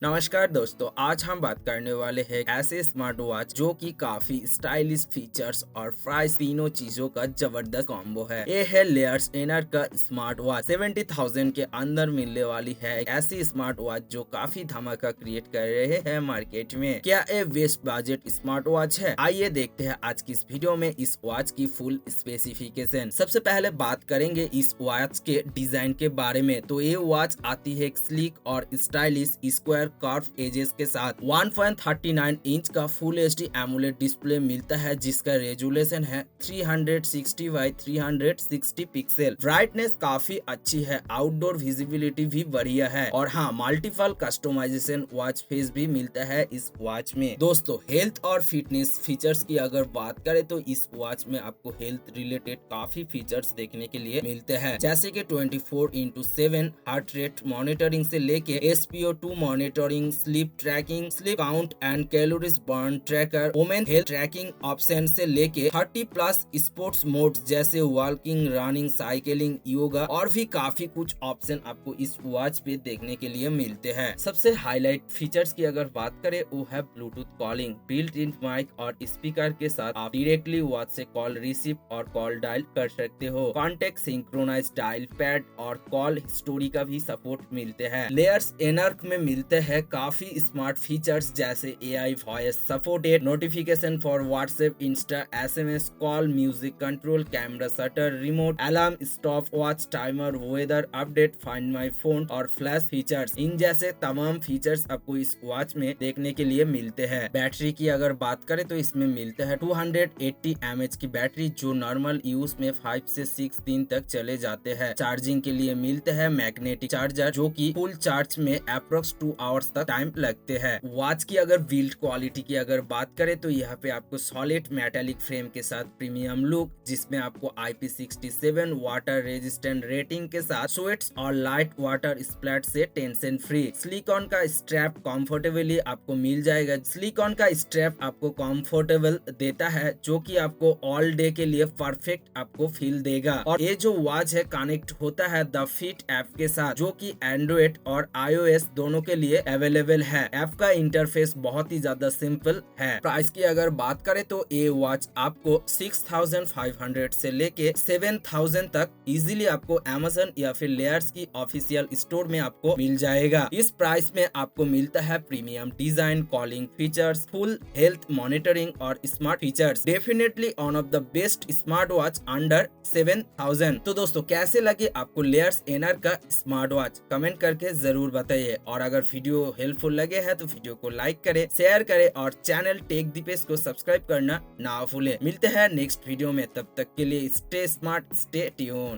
नमस्कार दोस्तों, आज हम बात करने वाले हैं ऐसे स्मार्ट वॉच जो कि काफी स्टाइलिश फीचर्स और प्राइस तीनों चीजों का जबरदस्त कॉम्बो है। ये है लेयर्स एनर का स्मार्ट वॉच 70,000 के अंदर मिलने वाली है। एक ऐसी स्मार्ट वॉच जो काफी धमाका क्रिएट कर रहे हैं मार्केट में। क्या ये वेस्ट बजट स्मार्ट वॉच है? आइए देखते हैं आज की इस वीडियो में इस वॉच की फुल स्पेसिफिकेशन। सबसे पहले बात करेंगे इस वॉच के डिजाइन के बारे में। तो ये वॉच आती है एक स्लीक और स्टाइलिश स्क्वायर कर्व एजेस के साथ 1.39 इंच का फुल एचडी एमोलेड डिस्प्ले मिलता है, जिसका रेजोल्यूशन है 360 बाई 360 पिक्सल। ब्राइटनेस काफी अच्छी है, आउटडोर विजिबिलिटी भी बढ़िया है और हाँ, मल्टीपल कस्टमाइजेशन वॉच फेस भी मिलता है इस वॉच में। दोस्तों, हेल्थ और फिटनेस फीचर्स की अगर बात करें तो इस वॉच में आपको हेल्थ रिलेटेड काफी फीचर्स देखने के लिए मिलते हैं, जैसे कि 24/7 हार्ट रेट मॉनिटरिंग से लेके SpO2 monitoring, sleep tracking, sleep count and calories burn tracker, women health trekking option से लेके 30+ स्पोर्ट्स मोड जैसे वॉकिंग, रनिंग, साइकिलिंग, योगा और भी काफी कुछ ऑप्शन आपको इस वॉच पे देखने के लिए मिलते हैं। सबसे हाईलाइट फीचर्स की अगर बात करें वो है Bluetooth calling, built in mic और स्पीकर के साथ आप डायरेक्टली वॉच से कॉल रिसीव और कॉल डायल कर सकते हो। कॉन्टेक्ट सिंक्रोनाइज डायल पैड और कॉल हिस्टोरी का भी सपोर्ट मिलते हैं। लेयर्स एनर्क में मिलते हैं काफी स्मार्ट फीचर्स जैसे AI voice supported, notification for WhatsApp, Insta, SMS call, music control, camera shutter, remote, alarm, stopwatch, timer, weather update, find my phone और फ्लैश फीचर्स। इन जैसे तमाम फीचर्स आपको इस वॉच में देखने के लिए मिलते हैं। बैटरी की अगर बात करें तो इसमें मिलते हैं 280 mAh की बैटरी, जो नॉर्मल यूज में 5 से 6 दिन तक चले जाते हैं। चार्जिंग के लिए मिलते हैं मैग्नेटिक चार्जर, जो कि फुल चार्ज में अप्रोक्स 2 आवर्स तक टाइम लगते हैं। वॉच की अगर बिल्ड क्वालिटी की अगर बात करें तो यहाँ पे आपको सॉलिड मेटालिक फ्रेम के साथ प्रीमियम लुक, जिसमें आपको IP67 वाटर रेजिस्टेंट रेटिंग के साथ स्वेट्स और लाइट वाटर स्प्लैट से टेंशन फ्री। सिलिकॉन का स्ट्रैप कंफर्टेबली आपको मिल जाएगा। सिलिकॉन का स्ट्रैप आपको कंफर्टेबल देता है, जो कि आपको ऑल डे के लिए परफेक्ट आपको फील देगा। और ये जो वॉच है कनेक्ट होता है द फिट ऐप के साथ, जो कि एंड्रॉइड और iOS दोनों के लिए अवेलेबल है। ऐप का इंटरफेस बहुत ही ज्यादा सिंपल है। प्राइस की अगर बात करें तो ये वॉच आपको 6,500 से लेके 7,000 तक इजीली आपको Amazon या फिर लेयर्स की ऑफिशियल स्टोर में आपको मिल जाएगा। इस प्राइस में आपको मिलता है premium design, calling features, full health monitoring और smart features. Definitely one of the best smart watch under 7,000। तो दोस्तों, कैसे लगे आपको लेयर्स एनर का स्मार्ट वॉच? कमेंट करके जरूर बताइए। और अगर वीडियो हेल्पफुल लगे है तो वीडियो को लाइक करें, शेयर करें और चैनल टेक दीपेश को सब्सक्राइब करना ना भूलें। मिलते हैं नेक्स्ट वीडियो में, तब तक के लिए स्टे स्मार्ट, स्टे ट्यून।